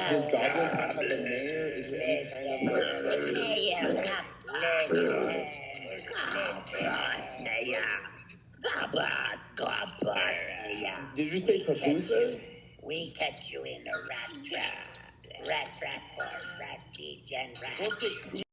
Does Goblin have a mayor? Is there any kind of Did you say papooses? We catch you in a rat trap. Rat trap for rat degenerate.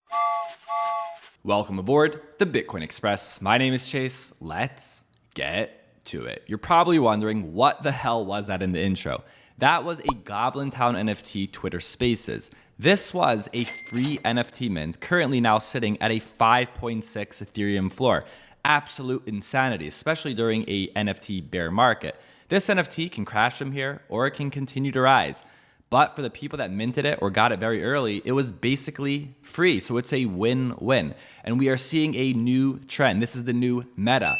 Welcome aboard the Bitcoin Express. My name is Chase. Let's get to it. You're probably wondering what the hell was that in the intro? That was a Goblintown NFT Twitter Spaces. This was a free NFT mint, currently now sitting at a 5.6 Ethereum floor. Absolute insanity, especially during a NFT bear market. This NFT can crash from here or it can continue to rise. But for the people that minted it or got it very early, it was basically free. So it's a win-win. And we are seeing a new trend. This is the new meta.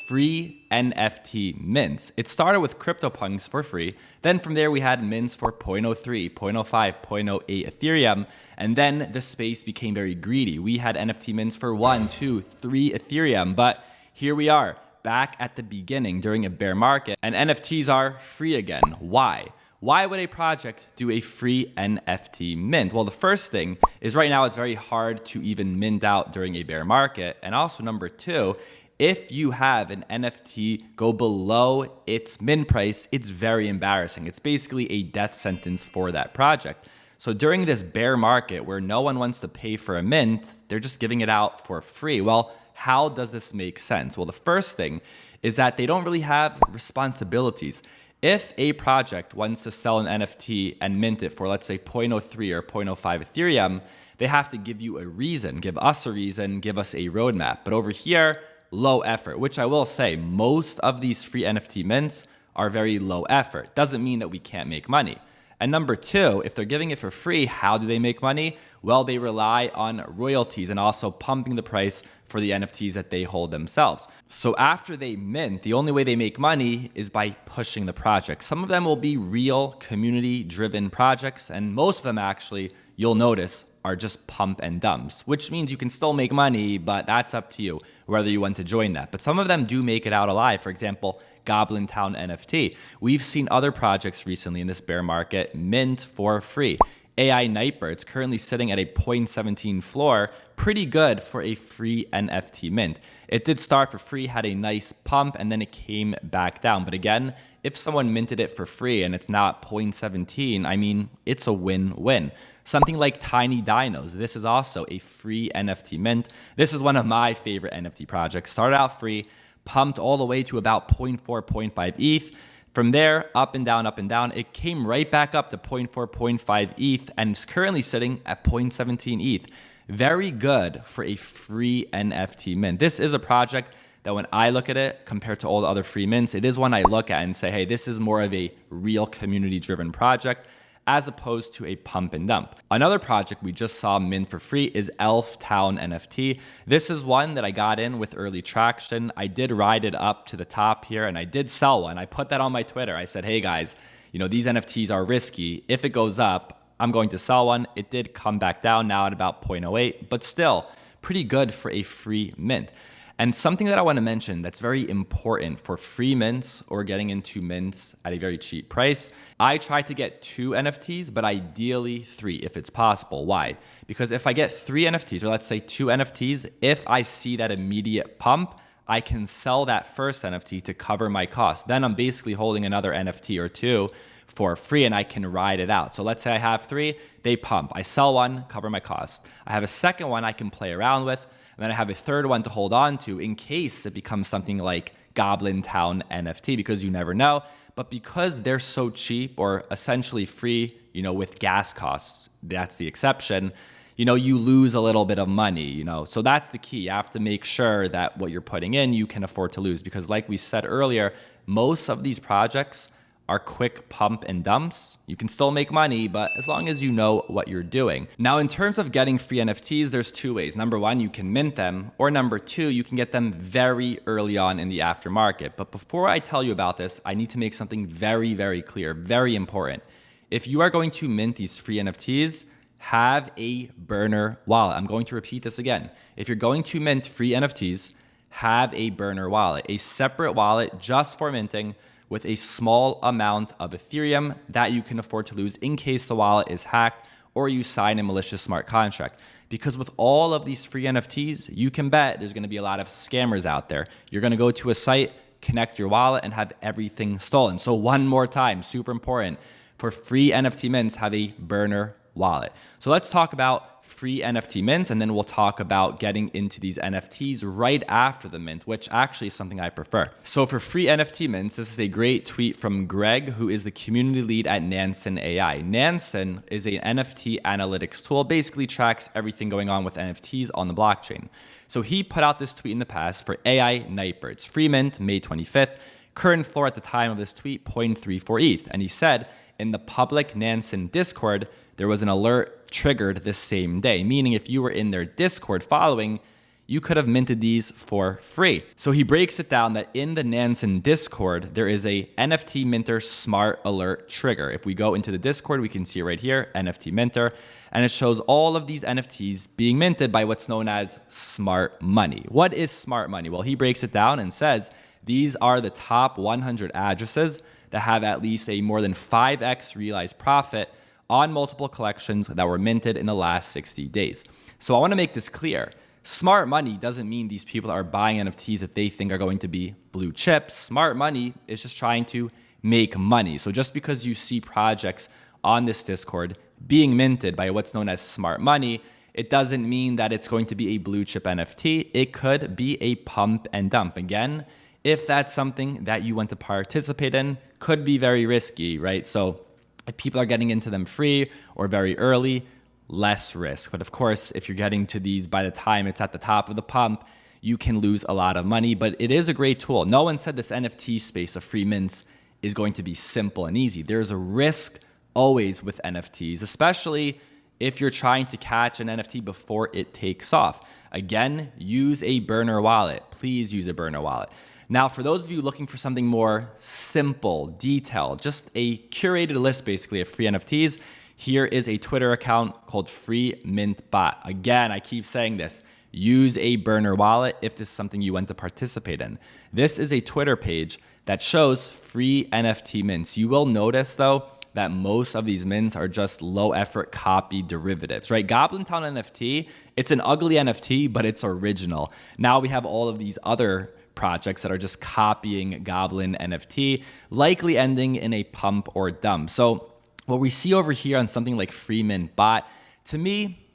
Free NFT mints. It started with CryptoPunks for free. Then from there, we had mints for 0.03, 0.05, 0.08 Ethereum. And then the space became very greedy. We had NFT mints for 1, 2, 3 Ethereum. But here we are, back at the beginning during a bear market. And NFTs are free again. Why? Why would a project do a free NFT mint? Well, the first thing is right now it's very hard to even mint out during a bear market. And also number two, if you have an NFT go below its mint price, it's very embarrassing. It's basically a death sentence for that project. So during this bear market where no one wants to pay for a mint, they're just giving it out for free. Well, how does this make sense? Well, the first thing is that they don't really have responsibilities. If a project wants to sell an NFT and mint it for, let's say, 0.03 or 0.05 Ethereum, they have to give you a reason, give us a reason, give us a roadmap. But over here, low effort, which I will say, most of these free NFT mints are very low effort. Doesn't mean that we can't make money. And number two, if they're giving it for free, how do they make money? Well, they rely on royalties and also pumping the price for the NFTs that they hold themselves. So after they mint, the only way they make money is by pushing the project. Some of them will be real community-driven projects, and most of them actually, you'll notice, are just pump and dumps, which means you can still make money, but that's up to you whether you want to join that. But some of them do make it out alive. For example, Goblintown NFT. We've seen other projects recently in this bear market mint for free. AI Nightbird's currently sitting at a 0.17 floor, pretty good for a free NFT mint. It did start for free, had a nice pump, and then it came back down. But again, if someone minted it for free and it's now at 0.17, I mean, it's a win-win. Something like Tiny Dinos. This is also a free NFT mint. This is one of my favorite NFT projects. Started out free, pumped all the way to about 0.4, 0.5 ETH. From there, up and down, it came right back up to 0.4, 0.5 ETH and is currently sitting at 0.17 ETH. Very good for a free NFT mint. This is a project that when I look at it compared to all the other free mints, it is one I look at and say, hey, this is more of a real community-driven project as opposed to a pump and dump. Another project we just saw mint for free is Elf Town NFT. This is one that I got in with early traction. I did ride it up to the top here and I did sell one. I put that on my Twitter. I said, hey guys, these NFTs are risky. If it goes up, I'm going to sell one. It did come back down now at about 0.08, but still pretty good for a free mint. And something that I want to mention that's very important for free mints or getting into mints at a very cheap price, I try to get 2 NFTs, but ideally 3 if it's possible. Why? Because if I get 3 NFTs, or let's say 2 NFTs, if I see that immediate pump, I can sell that first NFT to cover my costs. Then I'm basically holding another NFT or 2 for free and I can ride it out. So let's say I have 3, they pump. I sell one, cover my costs. I have a second one I can play around with. And then I have a third one to hold on to in case it becomes something like Goblintown NFT, because you never know. But because they're so cheap or essentially free, with gas costs, that's the exception, you lose a little bit of money, So that's the key. You have to make sure that what you're putting in, you can afford to lose. Because like we said earlier, most of these projects are quick pump and dumps. You can still make money, but as long as you know what you're doing. Now, in terms of getting free NFTs, there's 2 ways. Number one, you can mint them, or number 2, you can get them very early on in the aftermarket. But before I tell you about this, I need to make something very, very clear, very important. If you are going to mint these free NFTs, have a burner wallet. I'm going to repeat this again. If you're going to mint free NFTs, have a burner wallet, a separate wallet just for minting, with a small amount of Ethereum that you can afford to lose in case the wallet is hacked or you sign a malicious smart contract. Because with all of these free NFTs, you can bet there's going to be a lot of scammers out there. You're going to go to a site, connect your wallet, and have everything stolen. So one more time, super important, for free NFT mints, have a burner wallet. So let's talk about free NFT mints, and then we'll talk about getting into these NFTs right after the mint, which actually is something I prefer. So for free NFT mints, this is a great tweet from Greg, who is the community lead at Nansen AI. Nansen is an NFT analytics tool, basically tracks everything going on with NFTs on the blockchain. So he put out this tweet in the past for AI Nightbirds. Free mint, May 25th. Current floor at the time of this tweet, 0.34 ETH. And he said in the public Nansen Discord, there was an alert triggered this same day, meaning if you were in their Discord following, you could have minted these for free. So he breaks it down that in the Nansen Discord, there is a NFT minter smart alert trigger. If we go into the Discord, we can see it right here, NFT minter, and it shows all of these NFTs being minted by what's known as smart money. What is smart money? Well, he breaks it down and says these are the top 100 addresses that have at least a more than 5x realized profit on multiple collections that were minted in the last 60 days. So I want to make this clear. Smart money doesn't mean these people are buying NFTs that they think are going to be blue chips. Smart money is just trying to make money. So just because you see projects on this Discord being minted by what's known as smart money, it doesn't mean that it's going to be a blue chip NFT. It could be a pump and dump. Again, if that's something that you want to participate in, could be very risky, right? So if people are getting into them free or very early, less risk. But of course, if you're getting to these by the time it's at the top of the pump, you can lose a lot of money. But it is a great tool. No one said this NFT space of free mints is going to be simple and easy. There's a risk always with NFTs, especially if you're trying to catch an NFT before it takes off. Again, use a burner wallet. Please use a burner wallet. Now, for those of you looking for something more simple, detailed, just a curated list basically of free NFTs, here is a Twitter account called Free Mint Bot. Again, I keep saying this, use a burner wallet if this is something you want to participate in. This is a Twitter page that shows free NFT mints. You will notice though that most of these mints are just low effort copy derivatives, right? Goblintown NFT, it's an ugly NFT, but it's original. Now we have all of these other projects that are just copying Goblin NFT, likely ending in a pump or dump. So what we see over here on something like Free Mint Bot, to me,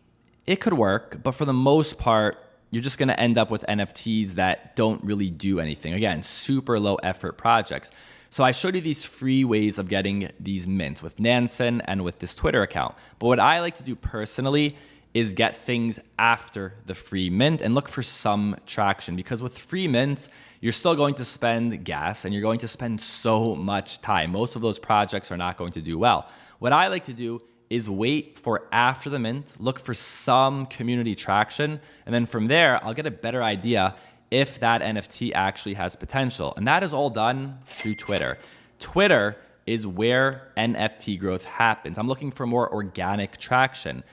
it could work, but for the most part, you're just going to end up with NFTs that don't really do anything. Again, super low effort projects. So I showed you these free ways of getting these mints with Nansen and with this Twitter account. But what I like to do personally is get things after the free mint and look for some traction, because with free mints, you're still going to spend gas and you're going to spend so much time. Most of those projects are not going to do well. What I like to do is wait for after the mint, look for some community traction, and then from there, I'll get a better idea if that NFT actually has potential. And that is all done through Twitter. Twitter is where NFT growth happens. I'm looking for more organic traction.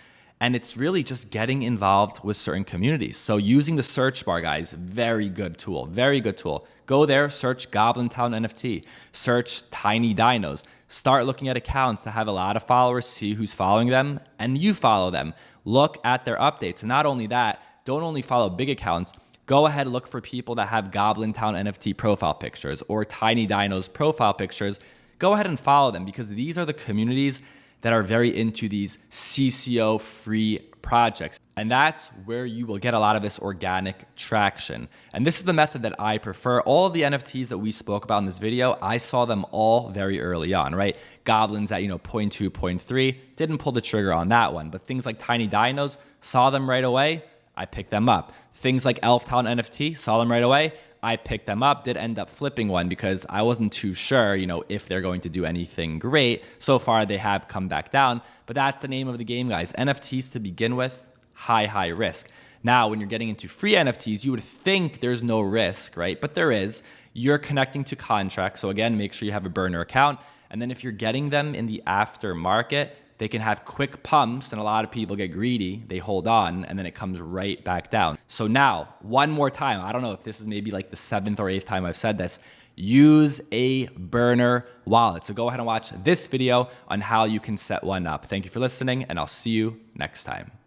And it's really just getting involved with certain communities. So using the search bar, guys, very good tool, very good tool. Go there, search Goblintown NFT, search Tiny Dinos, start looking at accounts that have a lot of followers, see who's following them, and you follow them. Look at their updates. And not only that, don't only follow big accounts, go ahead and look for people that have Goblintown NFT profile pictures or Tiny Dinos profile pictures. Go ahead and follow them, because these are the communities that are very into these CCO free projects. And that's where you will get a lot of this organic traction. And this is the method that I prefer. All of the NFTs that we spoke about in this video, I saw them all very early on, right? Goblins at 0.2, 0.3, didn't pull the trigger on that one. But things like Tiny Dinos, saw them right away, I picked them up. Things like Elftown NFT, saw them right away, I picked them up, did end up flipping one because I wasn't too sure, if they're going to do anything great. So far, they have come back down, but that's the name of the game, guys. NFTs to begin with, high risk. Now, when you're getting into free NFTs, you would think there's no risk, right? But there is. You're connecting to contracts. So again, make sure you have a burner account. And then if you're getting them in the aftermarket, they can have quick pumps, and a lot of people get greedy. They hold on, and then it comes right back down. So now, one more time, I don't know if this is maybe like the 7th or 8th time I've said this, use a burner wallet. So go ahead and watch this video on how you can set one up. Thank you for listening, and I'll see you next time.